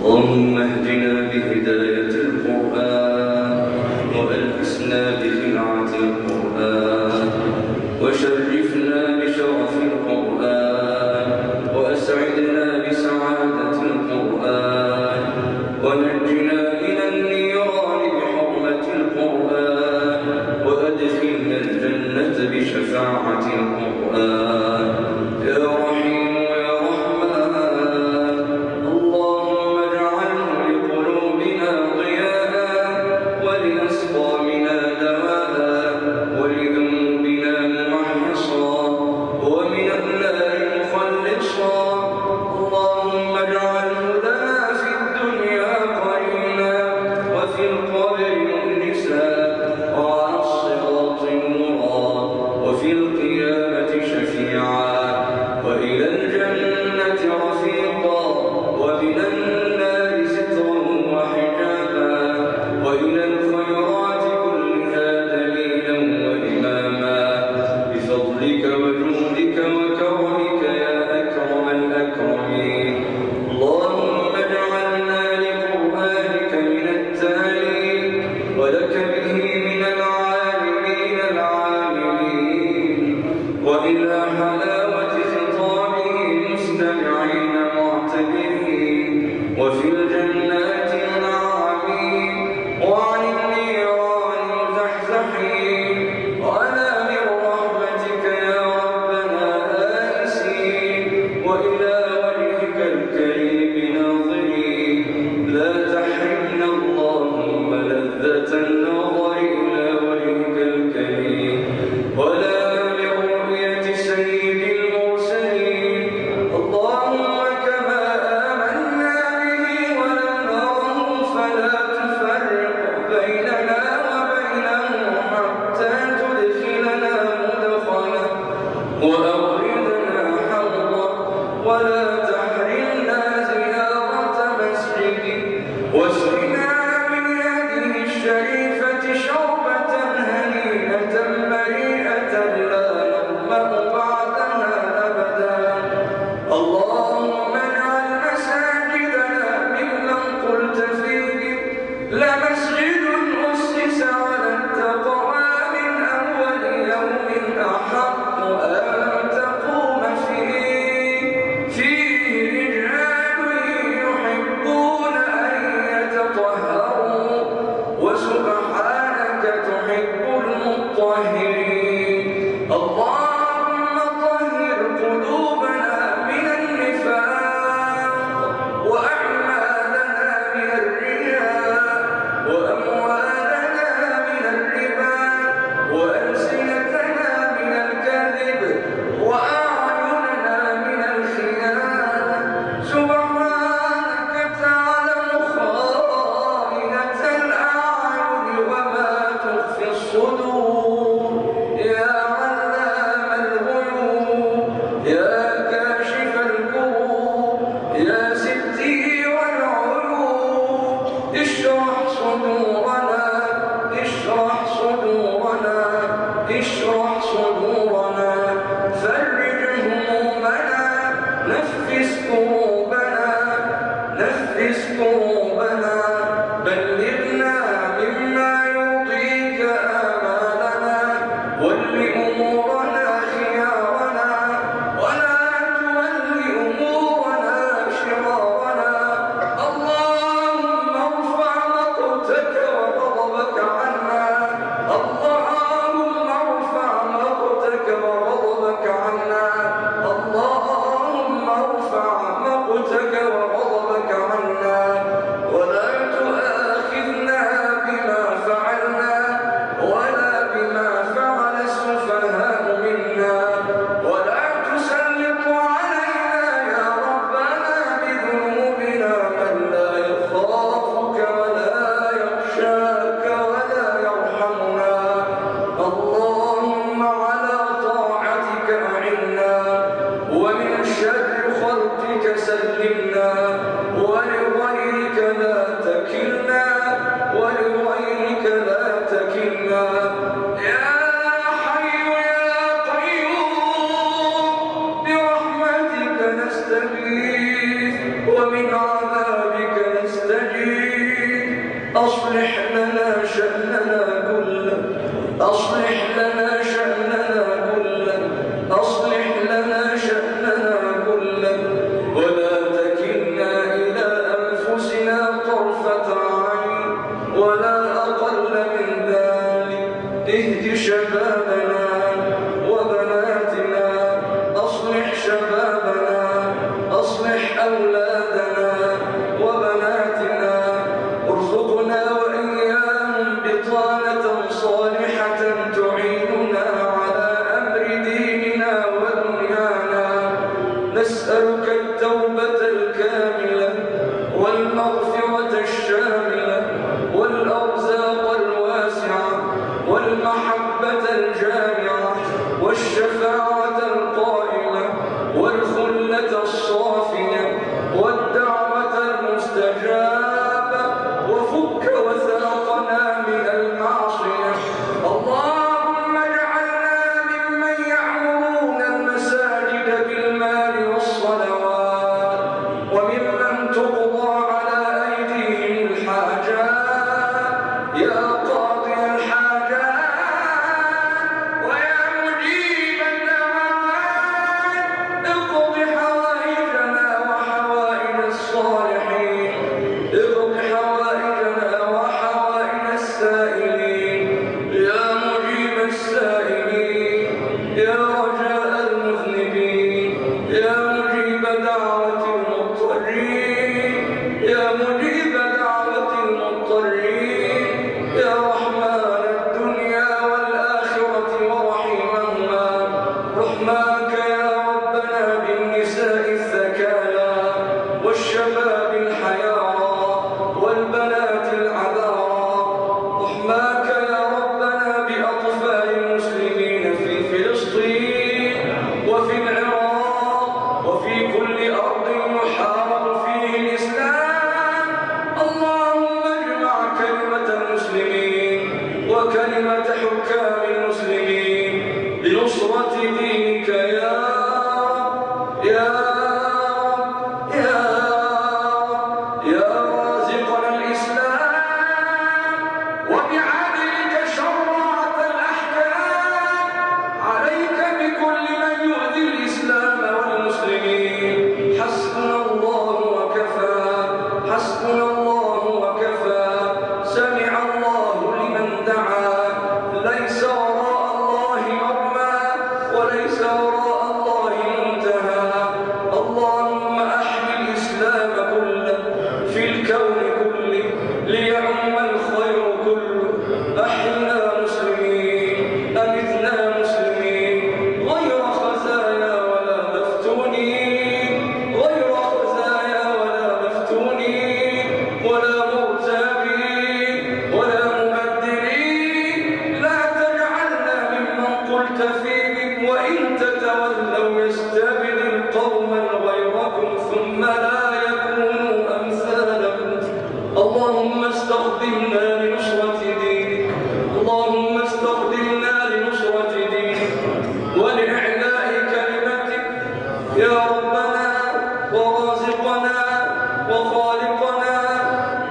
اللهم اهدنا بهداية القرآن وألبسنا بخلعة القرآن وشرفنا بشرف القرآن وأسعدنا بسعادة القرآن ونجنا من النيران بحرمة القرآن وأدخلنا الجنة بشفاعة القرآن يا رحيم يا رحمن اللهم اجعله لقلوبنا ضياء ولأسقامنا دواء ولذنوبنا ممحصا ومن النار مخلصا اللهم اجعله لنا في الدنيا قرينا وفي القبر مؤنسا وعلى الصراط نورا وفي القيامة شفيعا وإلى الجنة رفيقا ومن النار سترا وحجابا وإلى الخيرات كلها دليلا وإماما بفضلك وجودك وكرمك يا أكرم الأكرمين اللهم اجعلنا لقرآنك من التالين ولك به من العالمين العاملين وإلى حلاوة خطابه مستمعين معتبرين وفي الجنات منعمين وعن النيران مزحزحين وعلى من رحمتك يا ربنا آيسين وإلى وجهك الكريم ناظرين لا تحرمنا اللهم لذة النظر إلى وجهك الكريم ولا برؤية سيد المرسلين اللهم كما آمنا به ولم نره فلا تفرق بيننا وبينه حتى تدخلنا مدخله وأوردنا حوضه ولا تحرمنا زيارة مسجده واسقنا من يده الشريفة شربة هنيئة مريئة لا نظمأ بعدها أبدا اللهم اجعل مساجدنا ممن قلت فيه لمسجد أسس على التقوى من أول يوم أحق أن تقوم فيه رجال يحبون أن يتطهروا وسبحانك تحب المطهرين اللهم طهر قلوبنا من النفاق وأعمالنا من الرياء وأموالنا من الربا وألسنتنا من الكذب وأعيننا من الخيانة سبحانك تعلم خائنة الأعين وما تخفي الصدور يا علام الغيوب يا كاشف الكروب يا ستي والعيوب اشرح صدورنا اشرح صدورنا اشرح صدورنا فرج همومنا نفس كروبنا نفس كروبنا بلغنا مما يرضيك آمالنا ول أمورنا خيارنا ولا تول أمورنا شرارنا اللهم ارفع مقتك وغضبك عنا اللهم ارفع مقتك وغضبك عنا اللهم ارفع مقتك وغضبك عنا ولا شبابنا وبناتنا، أصلح شبابنا، أصلح أولادنا وبناتنا، ارزقنا وإياهم بطانة صالحة تعيننا على أمر ديننا ودنيانا. نسألك التوبة الكاملة والمغفرة الشاملة والأرزاق الواسعة والمحبة الجامعة والشفاعة القائمة والخلة الصافية والدعوة المستجابة، وفك وثاقنا من المعصية. اللهم اجعلنا ممن يعمرون المساجد بالمال والصلوات، وممن تقضى على أيديهم الحاجات يا قاضي الحاجات ويا مجيب الدعوات، اقض حوائجنا وحوائج الصالحين، اقض حوائجنا وحوائج السائلين يا مجيب السائلين، يا رجاء المذنبين، يا مجيب دعوة المضطرين، يا مجيب دعوة المضطرين، يا رحمن الدنيا والآخرة ورحيمهما. رحماك يا ربنا بالنساء الثكالى والشباب الحيارى والبنات العذارى. رحماك يا ربنا بأطفال المسلمين في فلسطين وفي العراق وفي كل أرض يحارب فيه الإسلام. اللهم اجمع كلمة المسلمين وكلمة حكام المسلمين لنصرة دينك يا رب يا رب يا رب يا رازقنا الإسلام، وبعدلك شرعت الأحكام. عليك بكل من يؤذي الإسلام والمسلمين. حسبنا الله وكفى، حسبنا الله وكفى. سمع الله لمن دعا. ليس وراء الله مرمى وليس وراء الله منتهى. اللهم أحيي الإسلام كله في الكون كله ليعم الخير كله. أحينا مسلمين، أمتنا مسلمين، غير خزايا ولا مفتونين، غير خزايا ولا مفتونين ولا مرتابين ولا مبدلين. لا تجعلنا ممن قلت فيهم وإن تتولوا يستبدل قوما غيركم ثم لا يكونوا أمثالكم. اللهم استخدمنا لنصرة دينك، اللهم استخدمنا لنصرة دينك ولإعلاء كلمتك يا ربنا ورازقنا وخالقنا.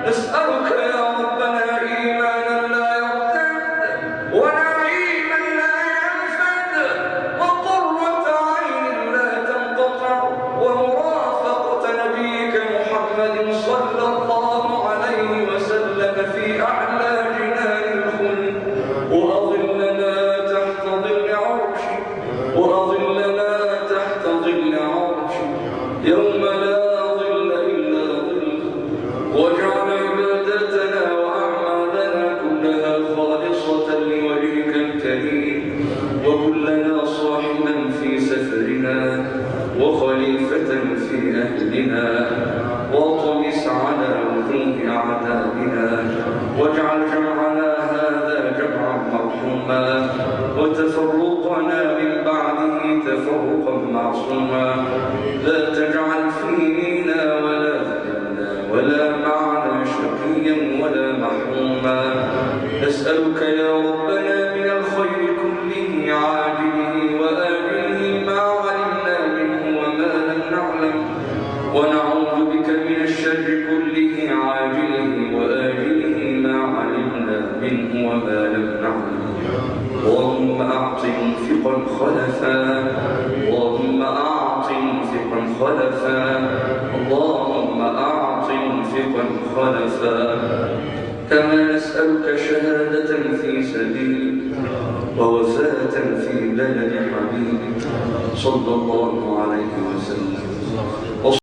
نسألك يا ربنا إيمانا لا يرتد ونعيما لا ينفد وقرة عين لا تنقطع ومرافقة نبيك محمد صلى الله عليه وسلم في أعلى جنان الخلد. وأظلنا تحت ظل عرشك، وأظلنا تحت ظل عرشك يوم لا ظل إلا ظلك. واجعل عبادتنا وأعمالنا كلها خالصة لوجهك الكريم، وكلنا صاحبا في سفرنا وخليفة في أهلنا، واطمس على وجوه أعدائنا، واجعل جمعنا هذا جمعا مرحوما وتفرقنا من بعده تفرقا معصوما. لا تجعل فينا ولا منا ولا معنا شقيا ولا محروما. نسألك يا ربنا من الخير كله عاجله وآجله ما علمنا منه وما لم نعلم، ونعوذ بك من الشر كله عاجله وآجله ما علمنا منه وما لم نعلم. اللهم أعط منفقا خلفا، اللهم أعط منفقا خلفا، اللهم أعط منفقا خلفا. كما نسألك شهادة في سبيلك ووفاة في بلد حبيبك صلى الله عليه وسلم.